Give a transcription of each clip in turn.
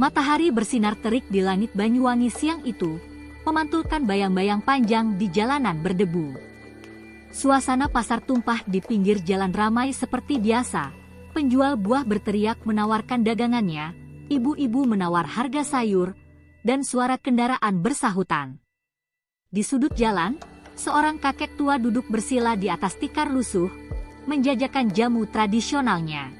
Matahari bersinar terik di langit Banyuwangi siang itu, memantulkan bayang-bayang panjang di jalanan berdebu. Suasana pasar tumpah di pinggir jalan ramai seperti biasa. Penjual buah berteriak menawarkan dagangannya, ibu-ibu menawar harga sayur, dan suara kendaraan bersahutan. Di sudut jalan, seorang kakek tua duduk bersila di atas tikar lusuh, menjajakan jamu tradisionalnya.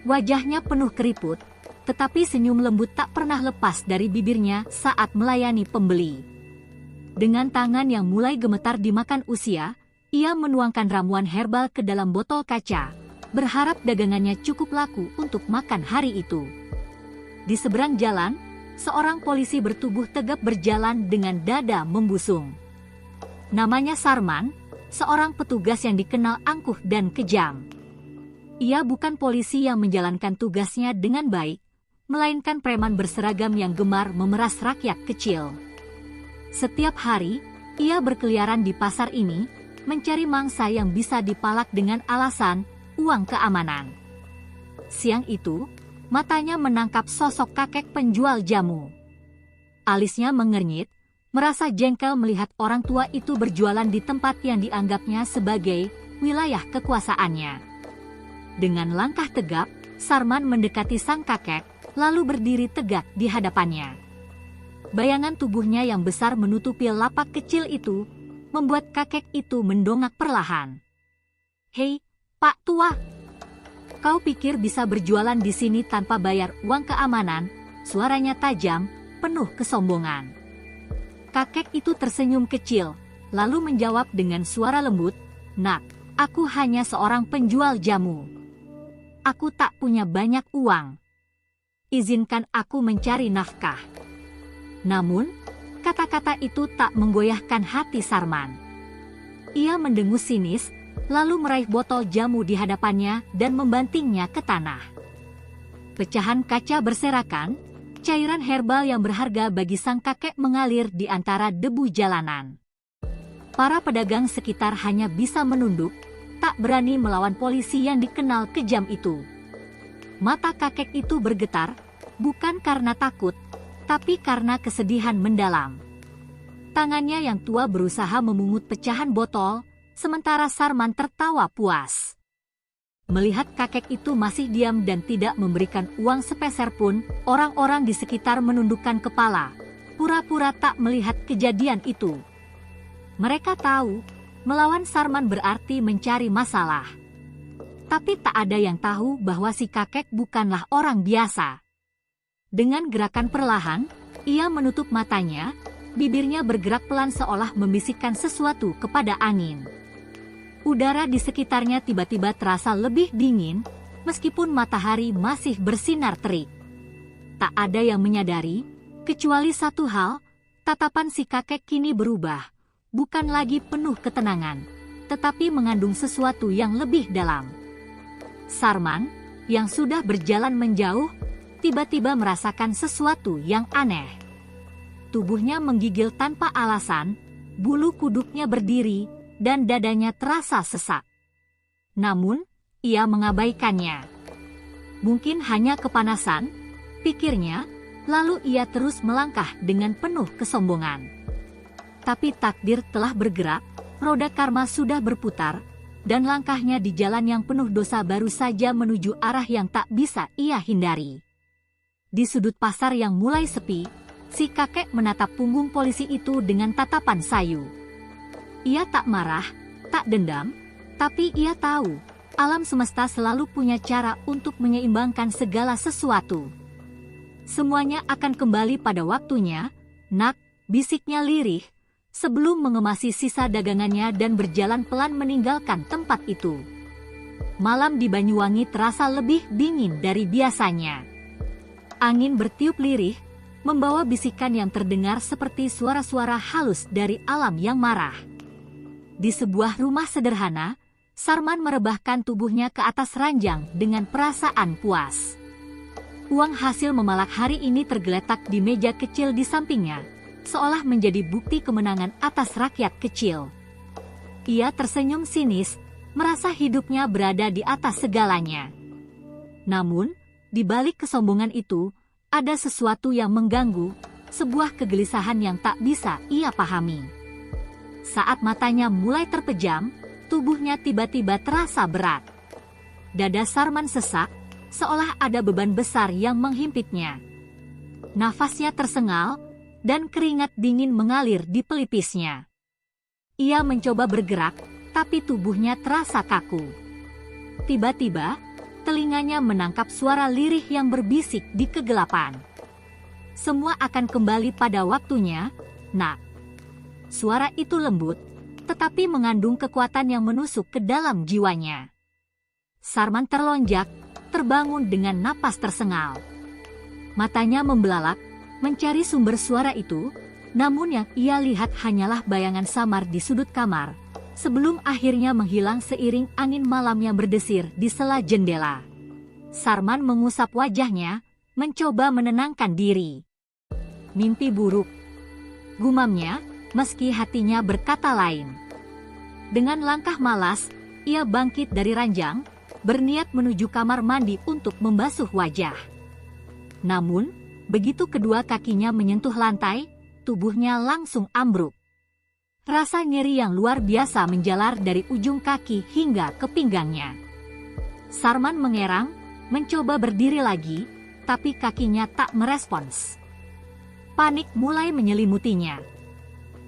Wajahnya penuh keriput, tetapi senyum lembut tak pernah lepas dari bibirnya saat melayani pembeli. Dengan tangan yang mulai gemetar dimakan usia, ia menuangkan ramuan herbal ke dalam botol kaca, berharap dagangannya cukup laku untuk makan hari itu. Di seberang jalan, seorang polisi bertubuh tegap berjalan dengan dada membusung. Namanya Sarman, seorang petugas yang dikenal angkuh dan kejam. Ia bukan polisi yang menjalankan tugasnya dengan baik, melainkan preman berseragam yang gemar memeras rakyat kecil. Setiap hari, ia berkeliaran di pasar ini, mencari mangsa yang bisa dipalak dengan alasan uang keamanan. Siang itu, matanya menangkap sosok kakek penjual jamu. Alisnya mengernyit, merasa jengkel melihat orang tua itu berjualan di tempat yang dianggapnya sebagai wilayah kekuasaannya. Dengan langkah tegap, Sarman mendekati sang kakek, lalu berdiri tegak di hadapannya. Bayangan tubuhnya yang besar menutupi lapak kecil itu, membuat kakek itu mendongak perlahan. "Hei, Pak Tua, kau pikir bisa berjualan di sini tanpa bayar uang keamanan?" Suaranya tajam, penuh kesombongan. Kakek itu tersenyum kecil, lalu menjawab dengan suara lembut, "Nak, aku hanya seorang penjual jamu. Aku tak punya banyak uang. Izinkan aku mencari nafkah." Namun, kata-kata itu tak menggoyahkan hati Sarman. Ia mendengus sinis, lalu meraih botol jamu di hadapannya dan membantingnya ke tanah. Pecahan kaca berserakan, cairan herbal yang berharga bagi sang kakek mengalir di antara debu jalanan. Para pedagang sekitar hanya bisa menunduk, tak berani melawan polisi yang dikenal kejam itu. Mata kakek itu bergetar, bukan karena takut, tapi karena kesedihan mendalam. Tangannya yang tua berusaha memungut pecahan botol, sementara Sarman tertawa puas. Melihat kakek itu masih diam dan tidak memberikan uang sepeser pun, orang-orang di sekitar menundukkan kepala, pura-pura tak melihat kejadian itu. Mereka tahu, melawan Sarman berarti mencari masalah. Tapi tak ada yang tahu bahwa si kakek bukanlah orang biasa. Dengan gerakan perlahan, ia menutup matanya, bibirnya bergerak pelan seolah membisikkan sesuatu kepada angin. Udara di sekitarnya tiba-tiba terasa lebih dingin, meskipun matahari masih bersinar terik. Tak ada yang menyadari, kecuali satu hal, tatapan si kakek kini berubah, bukan lagi penuh ketenangan, tetapi mengandung sesuatu yang lebih dalam. Sarman, yang sudah berjalan menjauh, tiba-tiba merasakan sesuatu yang aneh. Tubuhnya menggigil tanpa alasan, bulu kuduknya berdiri, dan dadanya terasa sesak. Namun, ia mengabaikannya. Mungkin hanya kepanasan, pikirnya, lalu ia terus melangkah dengan penuh kesombongan. Tapi takdir telah bergerak, roda karma sudah berputar, dan langkahnya di jalan yang penuh dosa baru saja menuju arah yang tak bisa ia hindari. Di sudut pasar yang mulai sepi, si kakek menatap punggung polisi itu dengan tatapan sayu. Ia tak marah, tak dendam, tapi ia tahu, alam semesta selalu punya cara untuk menyeimbangkan segala sesuatu. Semuanya akan kembali pada waktunya, "Nak," bisiknya lirih, sebelum mengemasi sisa dagangannya dan berjalan pelan meninggalkan tempat itu. Malam di Banyuwangi terasa lebih dingin dari biasanya. Angin bertiup lirih, membawa bisikan yang terdengar seperti suara-suara halus dari alam yang marah. Di sebuah rumah sederhana, Sarman merebahkan tubuhnya ke atas ranjang dengan perasaan puas. Uang hasil memalak hari ini tergeletak di meja kecil di sampingnya, seolah menjadi bukti kemenangan atas rakyat kecil. Ia tersenyum sinis, merasa hidupnya berada di atas segalanya. Namun, di balik kesombongan itu, ada sesuatu yang mengganggu, sebuah kegelisahan yang tak bisa ia pahami. Saat matanya mulai terpejam, tubuhnya tiba-tiba terasa berat. Dada Sarman sesak, seolah ada beban besar yang menghimpitnya. Nafasnya tersengal, dan keringat dingin mengalir di pelipisnya. Ia mencoba bergerak, tapi tubuhnya terasa kaku. Tiba-tiba, telinganya menangkap suara lirih yang berbisik di kegelapan. Semua akan kembali pada waktunya, nak. Suara itu lembut, tetapi mengandung kekuatan yang menusuk ke dalam jiwanya. Sarman terlonjak, terbangun dengan napas tersengal. Matanya membelalak, mencari sumber suara itu, namun yang ia lihat hanyalah bayangan samar di sudut kamar, sebelum akhirnya menghilang seiring angin malam yang berdesir di sela jendela. Sarman mengusap wajahnya, mencoba menenangkan diri. Mimpi buruk, gumamnya, meski hatinya berkata lain. Dengan langkah malas, ia bangkit dari ranjang, berniat menuju kamar mandi untuk membasuh wajah. Namun, begitu kedua kakinya menyentuh lantai, tubuhnya langsung ambruk. Rasa nyeri yang luar biasa menjalar dari ujung kaki hingga ke pinggangnya. Sarman mengerang, mencoba berdiri lagi, tapi kakinya tak merespons. Panik mulai menyelimutinya.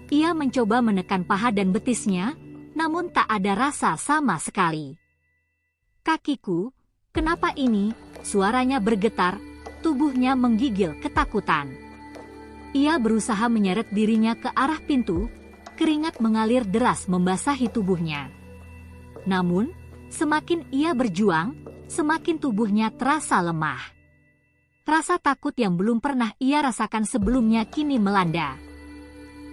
Ia mencoba menekan paha dan betisnya, namun tak ada rasa sama sekali. Kakiku, kenapa ini? Suaranya bergetar, tubuhnya menggigil ketakutan. Ia berusaha menyeret dirinya ke arah pintu, keringat mengalir deras membasahi tubuhnya. Namun, semakin ia berjuang, semakin tubuhnya terasa lemah. Rasa takut yang belum pernah ia rasakan sebelumnya kini melanda.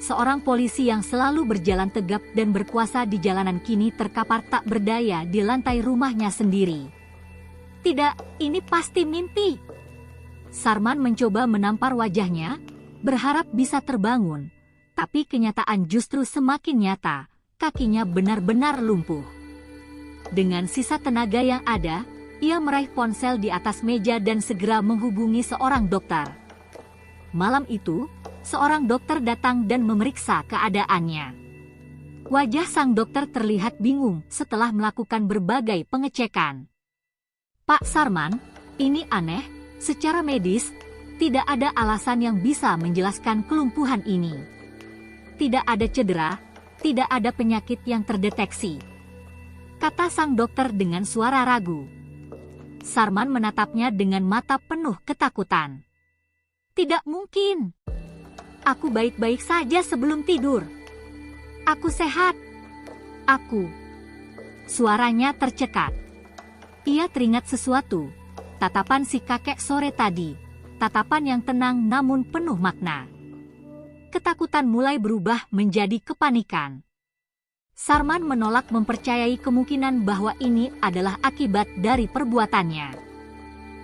Seorang polisi yang selalu berjalan tegap dan berkuasa di jalanan kini terkapar tak berdaya di lantai rumahnya sendiri. Tidak, ini pasti mimpi. Sarman mencoba menampar wajahnya, berharap bisa terbangun, tapi kenyataan justru semakin nyata, kakinya benar-benar lumpuh. Dengan sisa tenaga yang ada, ia meraih ponsel di atas meja dan segera menghubungi seorang dokter. Malam itu, seorang dokter datang dan memeriksa keadaannya. Wajah sang dokter terlihat bingung setelah melakukan berbagai pengecekan. Pak Sarman, ini aneh, secara medis, tidak ada alasan yang bisa menjelaskan kelumpuhan ini. Tidak ada cedera, tidak ada penyakit yang terdeteksi, kata sang dokter dengan suara ragu. Sarman menatapnya dengan mata penuh ketakutan. Tidak mungkin. Aku baik-baik saja sebelum tidur. Aku sehat. Aku. Suaranya tercekat. Ia teringat sesuatu. Tatapan si kakek sore tadi. Tatapan yang tenang namun penuh makna. Ketakutan mulai berubah menjadi kepanikan. Sarman menolak mempercayai kemungkinan bahwa ini adalah akibat dari perbuatannya.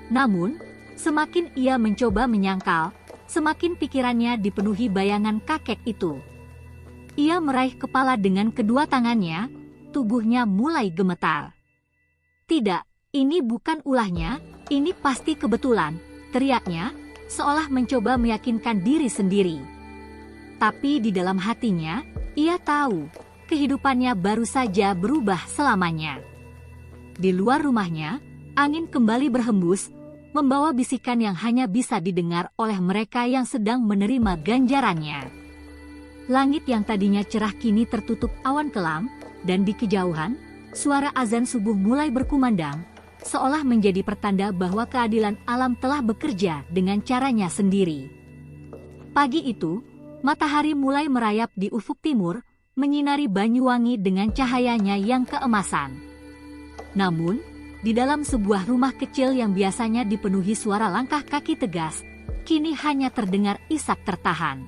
Namun, semakin ia mencoba menyangkal, semakin pikirannya dipenuhi bayangan kakek itu. Ia meraih kepala dengan kedua tangannya, tubuhnya mulai gemetar. Tidak, ini bukan ulahnya, ini pasti kebetulan, teriaknya, seolah mencoba meyakinkan diri sendiri. Tapi di dalam hatinya, ia tahu, kehidupannya baru saja berubah selamanya. Di luar rumahnya, angin kembali berhembus, membawa bisikan yang hanya bisa didengar oleh mereka yang sedang menerima ganjarannya. Langit yang tadinya cerah kini tertutup awan kelam, dan di kejauhan, suara azan subuh mulai berkumandang, seolah menjadi pertanda bahwa keadilan alam telah bekerja dengan caranya sendiri. Pagi itu, matahari mulai merayap di ufuk timur, menyinari Banyuwangi dengan cahayanya yang keemasan. Namun, di dalam sebuah rumah kecil yang biasanya dipenuhi suara langkah kaki tegas, kini hanya terdengar isak tertahan.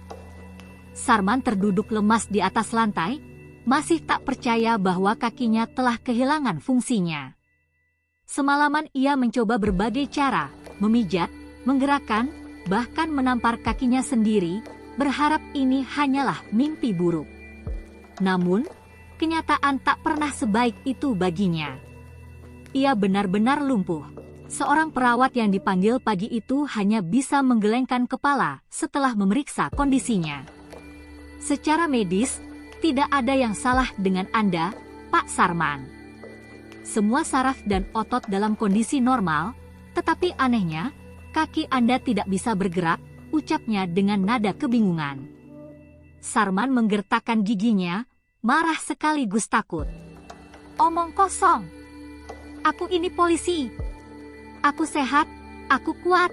Sarman terduduk lemas di atas lantai, masih tak percaya bahwa kakinya telah kehilangan fungsinya. Semalaman ia mencoba berbagai cara, memijat, menggerakkan, bahkan menampar kakinya sendiri, berharap ini hanyalah mimpi buruk. Namun, kenyataan tak pernah sebaik itu baginya. Ia benar-benar lumpuh, Seorang perawat yang dipanggil pagi itu hanya bisa menggelengkan kepala setelah memeriksa kondisinya. Secara medis, tidak ada yang salah dengan Anda, Pak Sarman. Semua saraf dan otot dalam kondisi normal, tetapi anehnya, kaki Anda tidak bisa bergerak, ucapnya dengan nada kebingungan. Sarman menggertakkan giginya, marah sekaligus takut. Omong kosong. Aku ini polisi. Aku sehat, aku kuat.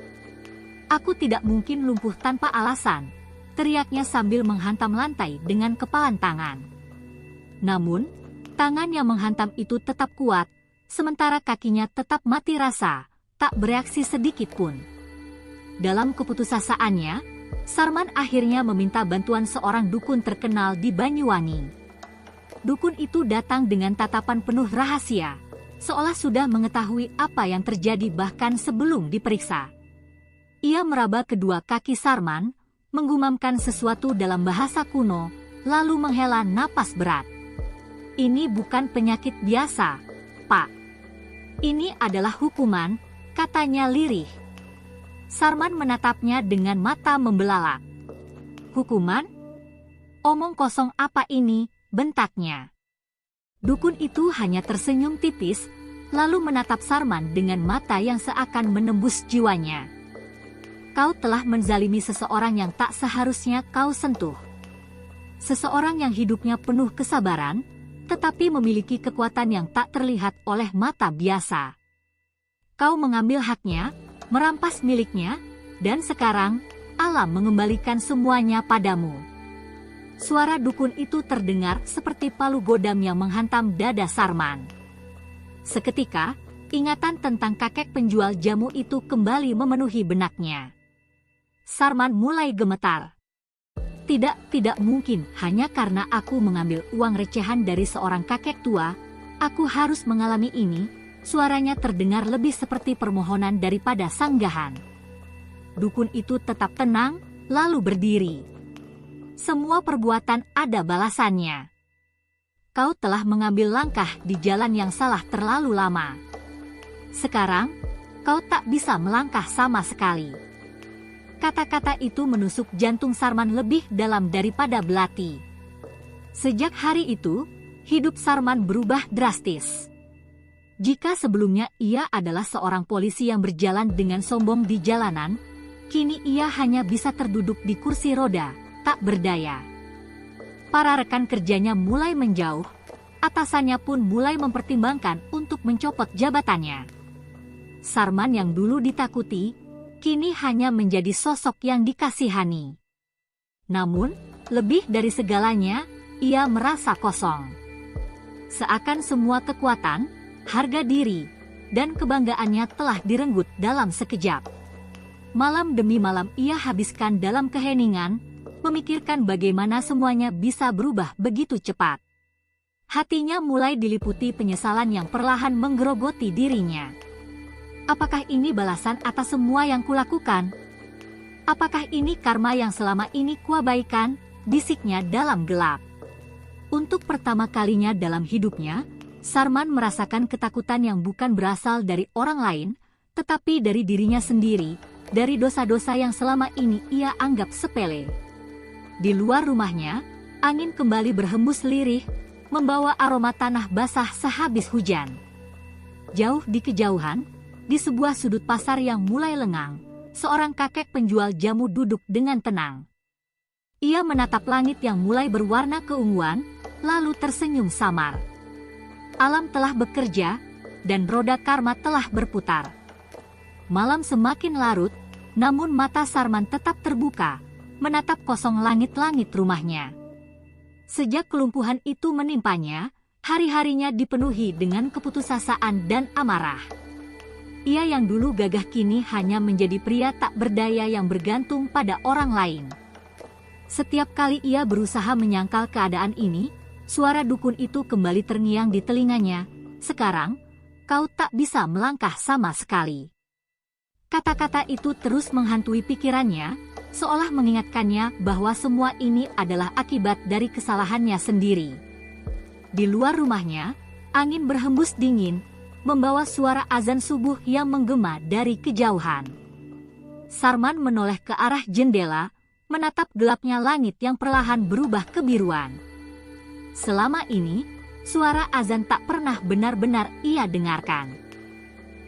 Aku tidak mungkin lumpuh tanpa alasan, teriaknya sambil menghantam lantai dengan kepalan tangan. Namun, tangan yang menghantam itu tetap kuat, sementara kakinya tetap mati rasa, tak bereaksi sedikit pun. Dalam keputusasaannya, Sarman akhirnya meminta bantuan seorang dukun terkenal di Banyuwangi. Dukun itu datang dengan tatapan penuh rahasia, seolah sudah mengetahui apa yang terjadi bahkan sebelum diperiksa. Ia meraba kedua kaki Sarman, menggumamkan sesuatu dalam bahasa kuno, lalu menghela napas berat. Ini bukan penyakit biasa, Pak. Ini adalah hukuman, katanya lirih. Sarman menatapnya dengan mata membelalak. Hukuman? Omong kosong apa ini, bentaknya. Dukun itu hanya tersenyum tipis, lalu menatap Sarman dengan mata yang seakan menembus jiwanya. Kau telah menzalimi seseorang yang tak seharusnya kau sentuh. Seseorang yang hidupnya penuh kesabaran, tetapi memiliki kekuatan yang tak terlihat oleh mata biasa. Kau mengambil haknya, merampas miliknya, dan sekarang, alam mengembalikan semuanya padamu. Suara dukun itu terdengar seperti palu godam yang menghantam dada Sarman. Seketika, ingatan tentang kakek penjual jamu itu kembali memenuhi benaknya. Sarman mulai gemetar. Tidak mungkin hanya karena aku mengambil uang recehan dari seorang kakek tua, aku harus mengalami ini. Suaranya terdengar lebih seperti permohonan daripada sanggahan. Dukun itu tetap tenang, lalu berdiri. Semua perbuatan ada balasannya. Kau telah mengambil langkah di jalan yang salah terlalu lama. Sekarang, kau tak bisa melangkah sama sekali. Kata-kata itu menusuk jantung Sarman lebih dalam daripada belati. Sejak hari itu, hidup Sarman berubah drastis. Jika sebelumnya ia adalah seorang polisi yang berjalan dengan sombong di jalanan, kini ia hanya bisa terduduk di kursi roda, tak berdaya. Para rekan kerjanya mulai menjauh, atasannya pun mulai mempertimbangkan untuk mencopot jabatannya. Sarman yang dulu ditakuti, kini hanya menjadi sosok yang dikasihani. Namun, lebih dari segalanya, ia merasa kosong. Seakan semua kekuatan, harga diri, dan kebanggaannya telah direnggut dalam sekejap. Malam demi malam ia habiskan dalam keheningan, memikirkan bagaimana semuanya bisa berubah begitu cepat. Hatinya mulai diliputi penyesalan yang perlahan menggerogoti dirinya. Apakah ini balasan atas semua yang kulakukan? Apakah ini karma yang selama ini kuabaikan? Bisiknya dalam gelap. Untuk pertama kalinya dalam hidupnya, Sarman merasakan ketakutan yang bukan berasal dari orang lain, tetapi dari dirinya sendiri, dari dosa-dosa yang selama ini ia anggap sepele. Di luar rumahnya, angin kembali berhembus lirih, membawa aroma tanah basah sehabis hujan. Jauh di kejauhan, di sebuah sudut pasar yang mulai lengang, seorang kakek penjual jamu duduk dengan tenang. Ia menatap langit yang mulai berwarna keunguan, lalu tersenyum samar. Alam telah bekerja, dan roda karma telah berputar. Malam semakin larut, namun mata Sarman tetap terbuka, menatap kosong langit-langit rumahnya. Sejak kelumpuhan itu menimpanya, hari-harinya dipenuhi dengan keputusasaan dan amarah. Ia yang dulu gagah kini hanya menjadi pria tak berdaya yang bergantung pada orang lain. Setiap kali ia berusaha menyangkal keadaan ini, suara dukun itu kembali terngiang di telinganya. Sekarang, kau tak bisa melangkah sama sekali. Kata-kata itu terus menghantui pikirannya, seolah mengingatkannya bahwa semua ini adalah akibat dari kesalahannya sendiri. Di luar rumahnya, angin berhembus dingin, membawa suara azan subuh yang menggema dari kejauhan. Sarman menoleh ke arah jendela, menatap gelapnya langit yang perlahan berubah kebiruan. Selama ini, suara azan tak pernah benar-benar ia dengarkan.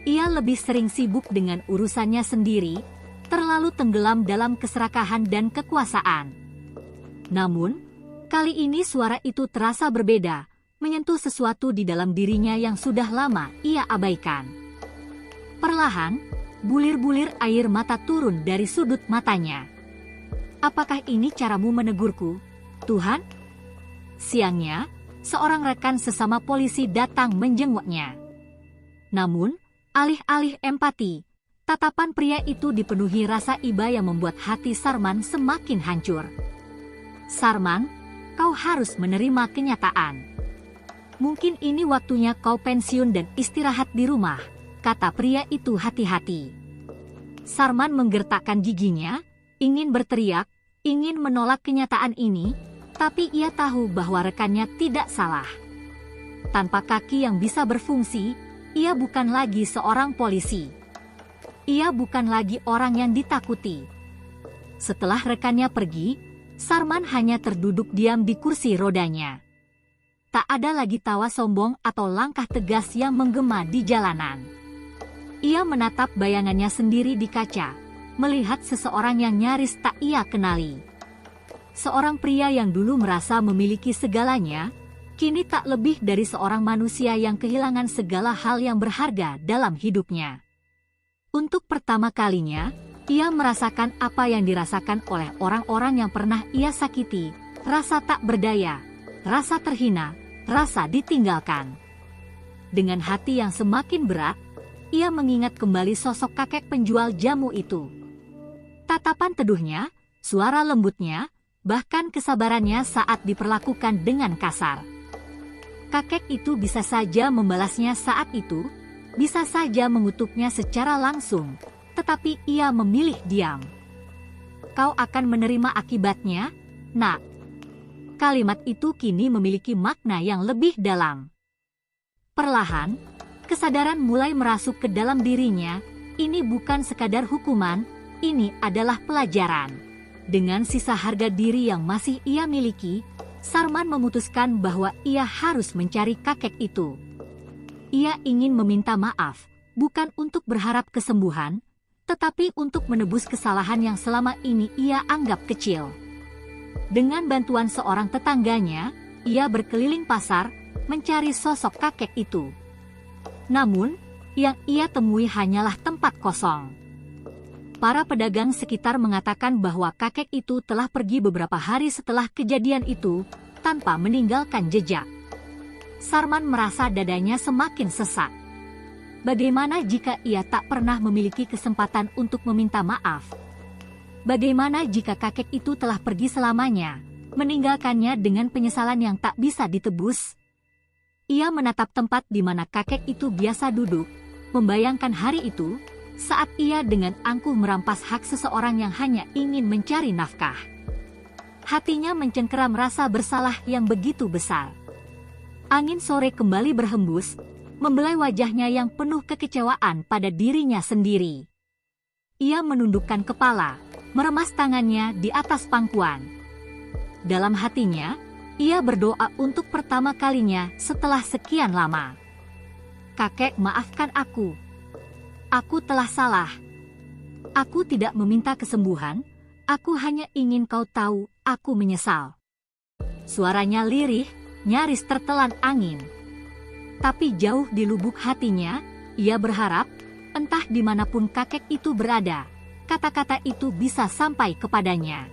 Ia lebih sering sibuk dengan urusannya sendiri, terlalu tenggelam dalam keserakahan dan kekuasaan. Namun, kali ini suara itu terasa berbeda, menyentuh sesuatu di dalam dirinya yang sudah lama ia abaikan. Perlahan, bulir-bulir air mata turun dari sudut matanya. Apakah ini caramu menegurku, Tuhan? Siangnya, seorang rekan sesama polisi datang menjenguknya. Namun, alih-alih empati, tatapan pria itu dipenuhi rasa iba yang membuat hati Sarman semakin hancur. Sarman, kau harus menerima kenyataan. Mungkin ini waktunya kau pensiun dan istirahat di rumah, kata pria itu hati-hati. Sarman menggertakkan giginya, ingin berteriak, ingin menolak kenyataan ini, tapi ia tahu bahwa rekannya tidak salah. Tanpa kaki yang bisa berfungsi, ia bukan lagi seorang polisi. Ia bukan lagi orang yang ditakuti. Setelah rekannya pergi, Sarman hanya terduduk diam di kursi rodanya. Tak ada lagi tawa sombong atau langkah tegas yang menggema di jalanan. Ia menatap bayangannya sendiri di kaca, melihat seseorang yang nyaris tak ia kenali. Seorang pria yang dulu merasa memiliki segalanya, kini tak lebih dari seorang manusia yang kehilangan segala hal yang berharga dalam hidupnya. Untuk pertama kalinya, ia merasakan apa yang dirasakan oleh orang-orang yang pernah ia sakiti, rasa tak berdaya, rasa terhina, rasa ditinggalkan. Dengan hati yang semakin berat, ia mengingat kembali sosok kakek penjual jamu itu. Tatapan teduhnya, suara lembutnya, bahkan kesabarannya saat diperlakukan dengan kasar. Kakek itu bisa saja membalasnya saat itu, bisa saja mengutuknya secara langsung, tetapi ia memilih diam. Kau akan menerima akibatnya, nak. Kalimat itu kini memiliki makna yang lebih dalam. Perlahan, kesadaran mulai merasuk ke dalam dirinya, ini bukan sekadar hukuman, ini adalah pelajaran. Dengan sisa harga diri yang masih ia miliki, Sarman memutuskan bahwa ia harus mencari kakek itu. Ia ingin meminta maaf, bukan untuk berharap kesembuhan, tetapi untuk menebus kesalahan yang selama ini ia anggap kecil. Dengan bantuan seorang tetangganya, ia berkeliling pasar, mencari sosok kakek itu. Namun, yang ia temui hanyalah tempat kosong. Para pedagang sekitar mengatakan bahwa kakek itu telah pergi beberapa hari setelah kejadian itu, tanpa meninggalkan jejak. Sarman merasa dadanya semakin sesak. Bagaimana jika ia tak pernah memiliki kesempatan untuk meminta maaf? Bagaimana jika kakek itu telah pergi selamanya, meninggalkannya dengan penyesalan yang tak bisa ditebus? Ia menatap tempat di mana kakek itu biasa duduk, membayangkan hari itu, saat ia dengan angkuh merampas hak seseorang yang hanya ingin mencari nafkah. Hatinya mencengkeram rasa bersalah yang begitu besar. Angin sore kembali berhembus, membelai wajahnya yang penuh kekecewaan pada dirinya sendiri. Ia menundukkan kepala, meremas tangannya di atas pangkuan. Dalam hatinya, ia berdoa untuk pertama kalinya setelah sekian lama. Kakek, maafkan aku. Aku telah salah. Aku tidak meminta kesembuhan, aku hanya ingin kau tahu, aku menyesal. Suaranya lirih, nyaris tertelan angin. Tapi jauh di lubuk hatinya, ia berharap, entah dimanapun kakek itu berada, kata-kata itu bisa sampai kepadanya.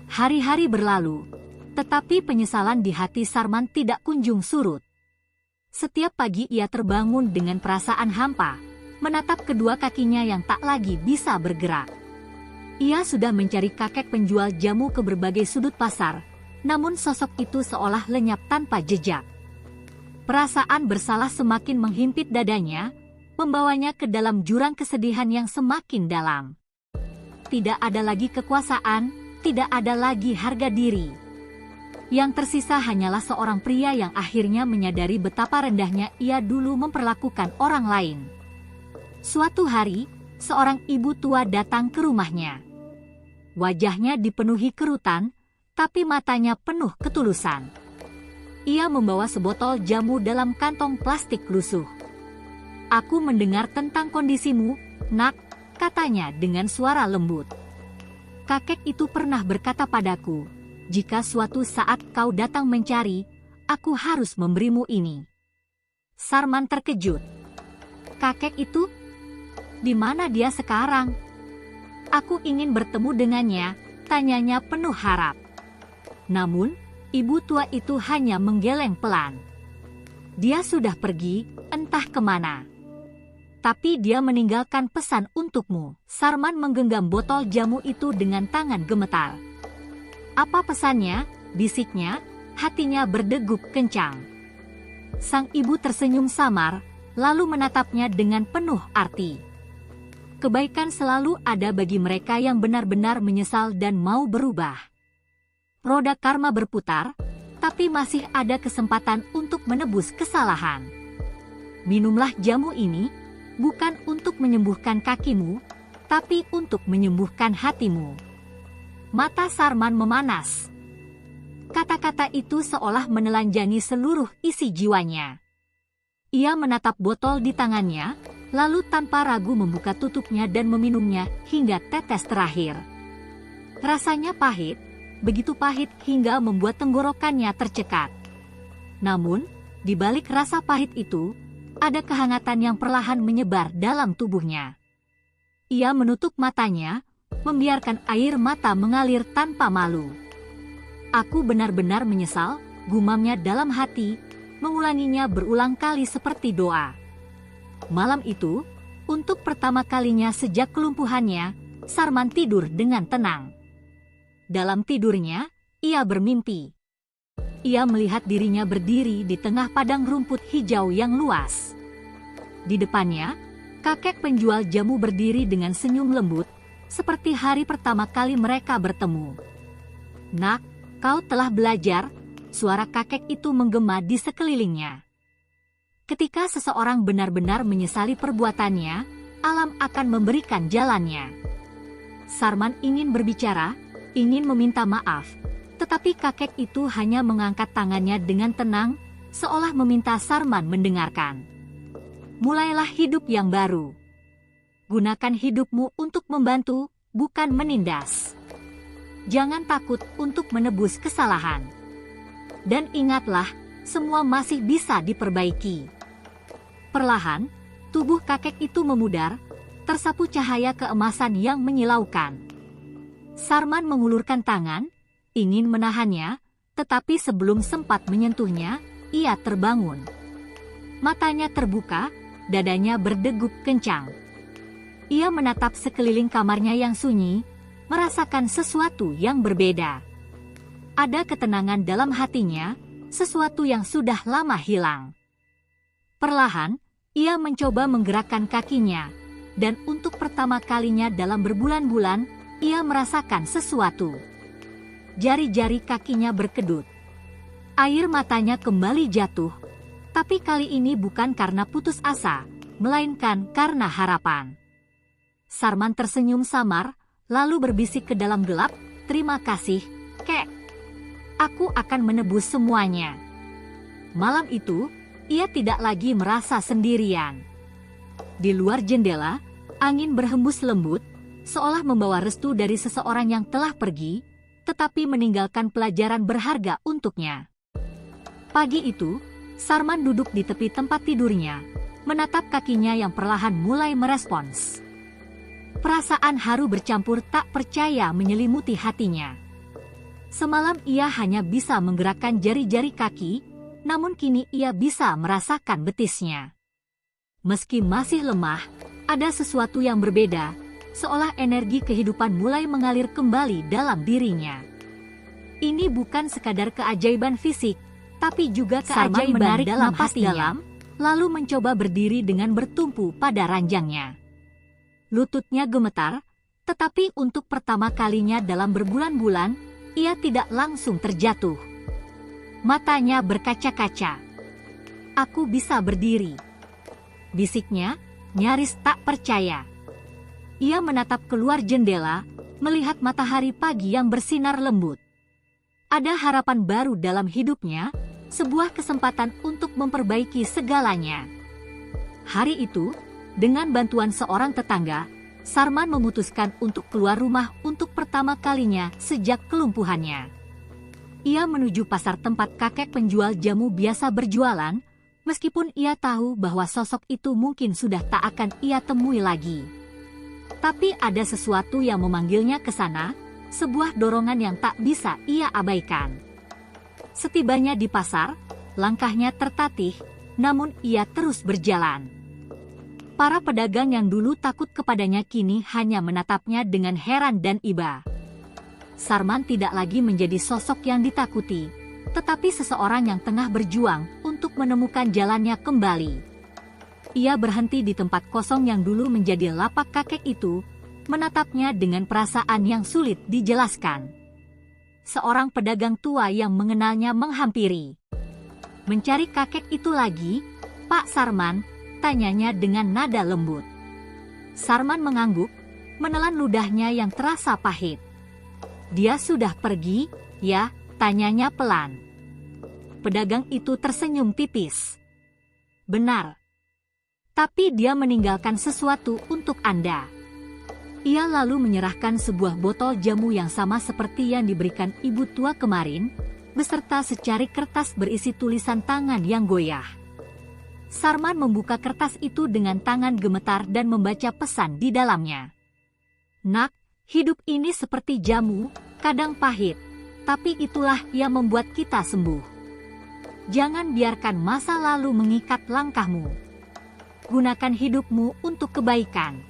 Hari-hari berlalu, tetapi penyesalan di hati Sarman tidak kunjung surut. Setiap pagi ia terbangun dengan perasaan hampa, menatap kedua kakinya yang tak lagi bisa bergerak. Ia sudah mencari kakek penjual jamu ke berbagai sudut pasar, namun sosok itu seolah lenyap tanpa jejak. Perasaan bersalah semakin menghimpit dadanya, membawanya ke dalam jurang kesedihan yang semakin dalam. Tidak ada lagi kekuasaan, tidak ada lagi harga diri. Yang tersisa hanyalah seorang pria yang akhirnya menyadari betapa rendahnya ia dulu memperlakukan orang lain. Suatu hari, seorang ibu tua datang ke rumahnya. Wajahnya dipenuhi kerutan, tapi matanya penuh ketulusan. Ia membawa sebotol jamu dalam kantong plastik lusuh. "Aku mendengar tentang kondisimu, Nak," katanya dengan suara lembut. "Kakek itu pernah berkata padaku, jika suatu saat kau datang mencari, aku harus memberimu ini." Sarman terkejut. "Kakek itu? Di mana dia sekarang? Aku ingin bertemu dengannya," tanyanya penuh harap. Namun, ibu tua itu hanya menggeleng pelan. "Dia sudah pergi, entah kemana. Tapi dia meninggalkan pesan untukmu." Sarman menggenggam botol jamu itu dengan tangan gemetar. "Apa pesannya?" bisiknya, hatinya berdegup kencang. Sang ibu tersenyum samar, lalu menatapnya dengan penuh arti. "Kebaikan selalu ada bagi mereka yang benar-benar menyesal dan mau berubah. Roda karma berputar, tapi masih ada kesempatan untuk menebus kesalahan. Minumlah jamu ini, bukan untuk menyembuhkan kakimu, tapi untuk menyembuhkan hatimu." Mata Sarman memanas. Kata-kata itu seolah menelanjangi seluruh isi jiwanya. Ia menatap botol di tangannya, lalu tanpa ragu membuka tutupnya dan meminumnya hingga tetes terakhir. Rasanya pahit, begitu pahit hingga membuat tenggorokannya tercekat. Namun, di balik rasa pahit itu, ada kehangatan yang perlahan menyebar dalam tubuhnya. Ia menutup matanya, membiarkan air mata mengalir tanpa malu. "Aku benar-benar menyesal," gumamnya dalam hati, mengulanginya berulang kali seperti doa. Malam itu, untuk pertama kalinya sejak kelumpuhannya, Sarman tidur dengan tenang. Dalam tidurnya, ia bermimpi. Ia melihat dirinya berdiri di tengah padang rumput hijau yang luas. Di depannya, kakek penjual jamu berdiri dengan senyum lembut, seperti hari pertama kali mereka bertemu. "Nak, kau telah belajar," suara kakek itu menggema di sekelilingnya. Ketika seseorang benar-benar menyesali perbuatannya, alam akan memberikan jalannya. Sarman ingin berbicara, ingin meminta maaf, tetapi kakek itu hanya mengangkat tangannya dengan tenang, seolah meminta Sarman mendengarkan. "Mulailah hidup yang baru. Gunakan hidupmu untuk membantu, bukan menindas. Jangan takut untuk menebus kesalahan. Dan ingatlah, semua masih bisa diperbaiki." Perlahan, tubuh kakek itu memudar, tersapu cahaya keemasan yang menyilaukan. Sarman mengulurkan tangan, ingin menahannya, tetapi sebelum sempat menyentuhnya, ia terbangun. Matanya terbuka, dadanya berdegup kencang. Ia menatap sekeliling kamarnya yang sunyi, merasakan sesuatu yang berbeda. Ada ketenangan dalam hatinya, sesuatu yang sudah lama hilang. Perlahan, ia mencoba menggerakkan kakinya, dan untuk pertama kalinya dalam berbulan-bulan, ia merasakan sesuatu. Jari-jari kakinya berkedut. Air matanya kembali jatuh, tapi kali ini bukan karena putus asa, melainkan karena harapan. Sarman tersenyum samar, lalu berbisik ke dalam gelap, "Terima kasih, Kek. Aku akan menebus semuanya." Malam itu, ia tidak lagi merasa sendirian. Di luar jendela, angin berhembus lembut, seolah membawa restu dari seseorang yang telah pergi, tetapi meninggalkan pelajaran berharga untuknya. Pagi itu, Sarman duduk di tepi tempat tidurnya, menatap kakinya yang perlahan mulai merespons. Perasaan haru bercampur tak percaya menyelimuti hatinya. Semalam ia hanya bisa menggerakkan jari-jari kaki, namun kini ia bisa merasakan betisnya. Meski masih lemah, ada sesuatu yang berbeda, seolah energi kehidupan mulai mengalir kembali dalam dirinya. Ini bukan sekadar keajaiban fisik, tapi juga keajaiban dalam hatinya, lalu mencoba berdiri dengan bertumpu pada ranjangnya. Lututnya gemetar, tetapi untuk pertama kalinya dalam berbulan-bulan, ia tidak langsung terjatuh. matanya berkaca-kaca. "Aku bisa berdiri," bisiknya, nyaris tak percaya. Ia menatap keluar jendela, melihat matahari pagi yang bersinar lembut. Ada harapan baru dalam hidupnya, sebuah kesempatan untuk memperbaiki segalanya. Hari itu, dengan bantuan seorang tetangga, Sarman memutuskan untuk keluar rumah untuk pertama kalinya sejak kelumpuhannya. Ia menuju pasar tempat kakek penjual jamu biasa berjualan, meskipun ia tahu bahwa sosok itu mungkin sudah tak akan ia temui lagi. Tapi ada sesuatu yang memanggilnya ke sana, sebuah dorongan yang tak bisa ia abaikan. Setibanya di pasar, langkahnya tertatih, namun ia terus berjalan. Para pedagang yang dulu takut kepadanya kini hanya menatapnya dengan heran dan iba. Sarman tidak lagi menjadi sosok yang ditakuti, tetapi seseorang yang tengah berjuang untuk menemukan jalannya kembali. Ia berhenti di tempat kosong yang dulu menjadi lapak kakek itu, menatapnya dengan perasaan yang sulit dijelaskan. Seorang pedagang tua yang mengenalnya menghampiri. "Mencari kakek itu lagi, Pak Sarman?" tanyanya dengan nada lembut. Sarman mengangguk, menelan ludahnya yang terasa pahit. "Dia sudah pergi, ya?" tanyanya pelan. Pedagang itu tersenyum tipis. "Benar. Tapi dia meninggalkan sesuatu untuk Anda." Ia lalu menyerahkan sebuah botol jamu yang sama seperti yang diberikan ibu tua kemarin, beserta secari kertas berisi tulisan tangan yang goyah. Sarman membuka kertas itu dengan tangan gemetar dan membaca pesan di dalamnya. "Nak, hidup ini seperti jamu, kadang pahit, tapi itulah yang membuat kita sembuh. Jangan biarkan masa lalu mengikat langkahmu. Gunakan hidupmu untuk kebaikan.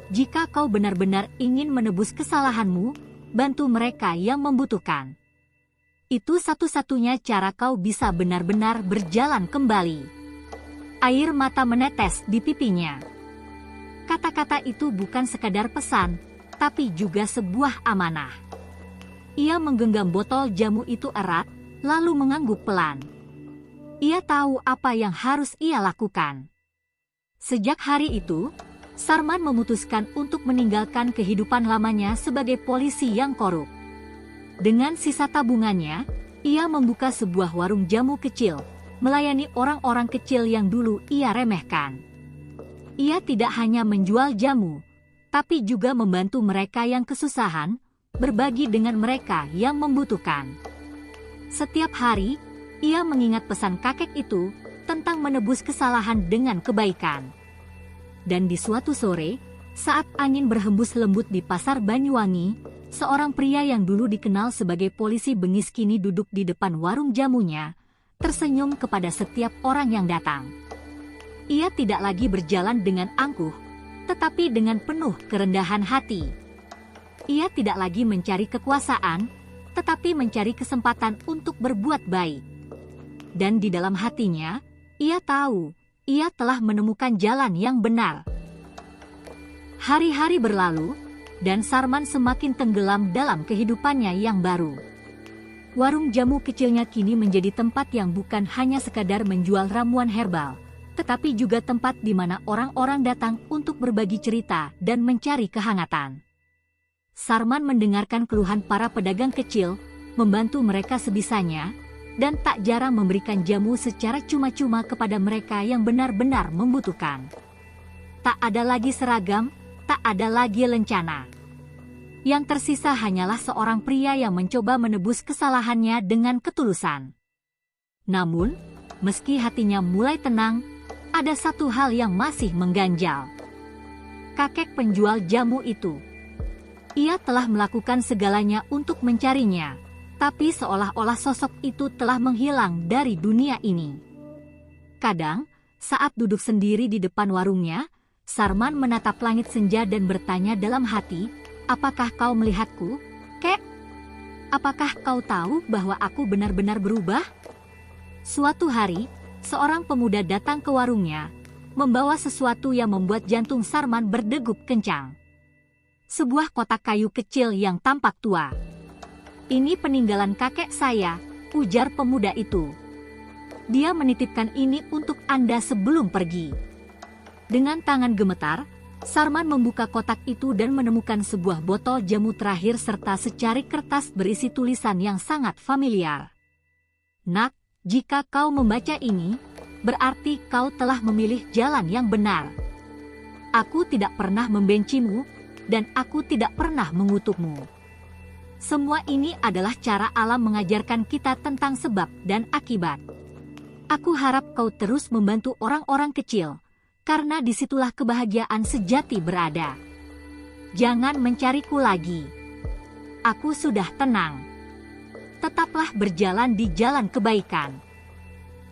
Jika kau benar-benar ingin menebus kesalahanmu, bantu mereka yang membutuhkan. Itu satu-satunya cara kau bisa benar-benar berjalan kembali." Air mata menetes di pipinya. Kata-kata itu bukan sekadar pesan, tapi juga sebuah amanah. Ia menggenggam botol jamu itu erat, lalu mengangguk pelan. Ia tahu apa yang harus ia lakukan. Sejak hari itu, Sarman memutuskan untuk meninggalkan kehidupan lamanya sebagai polisi yang korup. Dengan sisa tabungannya, ia membuka sebuah warung jamu kecil, melayani orang-orang kecil yang dulu ia remehkan. Ia tidak hanya menjual jamu, tapi juga membantu mereka yang kesusahan, berbagi dengan mereka yang membutuhkan. Setiap hari, ia mengingat pesan kakek itu tentang menebus kesalahan dengan kebaikan. Dan di suatu sore, saat angin berhembus lembut di pasar Banyuwangi, seorang pria yang dulu dikenal sebagai polisi bengis kini duduk di depan warung jamunya, tersenyum kepada setiap orang yang datang. Ia tidak lagi berjalan dengan angkuh, tetapi dengan penuh kerendahan hati. Ia tidak lagi mencari kekuasaan, tetapi mencari kesempatan untuk berbuat baik. Dan di dalam hatinya, ia tahu, ia telah menemukan jalan yang benar. Hari-hari berlalu, dan Sarman semakin tenggelam dalam kehidupannya yang baru. Warung jamu kecilnya kini menjadi tempat yang bukan hanya sekadar menjual ramuan herbal, tetapi juga tempat di mana orang-orang datang untuk berbagi cerita dan mencari kehangatan. Sarman mendengarkan keluhan para pedagang kecil, membantu mereka sebisanya, dan tak jarang memberikan jamu secara cuma-cuma kepada mereka yang benar-benar membutuhkan. Tak ada lagi seragam, tak ada lagi lencana. Yang tersisa hanyalah seorang pria yang mencoba menebus kesalahannya dengan ketulusan. Namun, meski hatinya mulai tenang, ada satu hal yang masih mengganjal. Kakek penjual jamu itu. Ia telah melakukan segalanya untuk mencarinya, tapi seolah-olah sosok itu telah menghilang dari dunia ini. Kadang, saat duduk sendiri di depan warungnya, Sarman menatap langit senja dan bertanya dalam hati, "Apakah kau melihatku, Kek? Apakah kau tahu bahwa aku benar-benar berubah?" Suatu hari, seorang pemuda datang ke warungnya, membawa sesuatu yang membuat jantung Sarman berdegup kencang. Sebuah kotak kayu kecil yang tampak tua. "Ini peninggalan kakek saya," ujar pemuda itu. Dia menitipkan ini untuk Anda sebelum pergi. Dengan tangan gemetar, Sarman membuka kotak itu dan menemukan sebuah botol jamu terakhir serta secari kertas berisi tulisan yang sangat familiar. Nak, jika kau membaca ini, berarti kau telah memilih jalan yang benar. Aku tidak pernah membencimu, dan aku tidak pernah mengutukmu. Semua ini adalah cara alam mengajarkan kita tentang sebab dan akibat. Aku harap kau terus membantu orang-orang kecil, karena disitulah kebahagiaan sejati berada. Jangan mencariku lagi. Aku sudah tenang. Tetaplah berjalan di jalan kebaikan.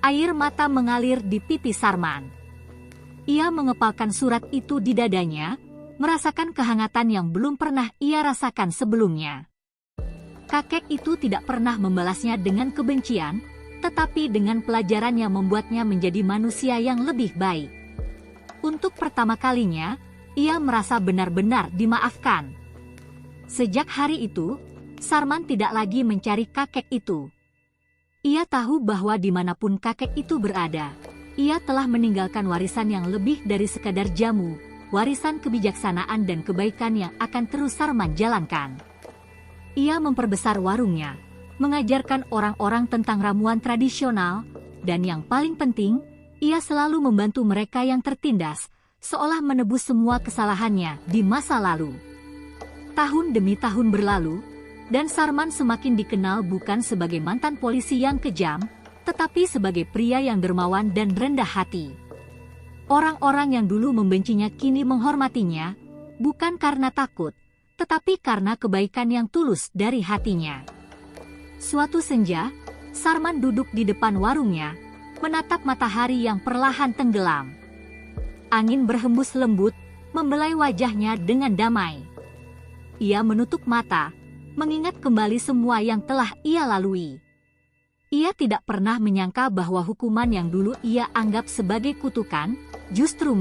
Air mata mengalir di pipi Sarman. Ia mengepalkan surat itu di dadanya, merasakan kehangatan yang belum pernah ia rasakan sebelumnya. Kakek itu tidak pernah membalasnya dengan kebencian, tetapi dengan pelajaran yang membuatnya menjadi manusia yang lebih baik. Untuk pertama kalinya, ia merasa benar-benar dimaafkan. Sejak hari itu, Sarman tidak lagi mencari kakek itu. Ia tahu bahwa dimanapun kakek itu berada, ia telah meninggalkan warisan yang lebih dari sekadar jamu, warisan kebijaksanaan dan kebaikan yang akan terus Sarman jalankan. Ia memperbesar warungnya, mengajarkan orang-orang tentang ramuan tradisional, dan yang paling penting, ia selalu membantu mereka yang tertindas, seolah menebus semua kesalahannya di masa lalu. Tahun demi tahun berlalu, dan Sarman semakin dikenal bukan sebagai mantan polisi yang kejam, tetapi sebagai pria yang dermawan dan rendah hati. Orang-orang yang dulu membencinya kini menghormatinya, bukan karena takut, tetapi karena kebaikan yang tulus dari hatinya. Suatu senja, Sarman duduk di depan warungnya, menatap matahari yang perlahan tenggelam. Angin berhembus lembut, membelai wajahnya dengan damai. Ia menutup mata, mengingat kembali semua yang telah ia lalui. Ia tidak pernah menyangka bahwa hukuman yang dulu ia anggap sebagai kutukan, justru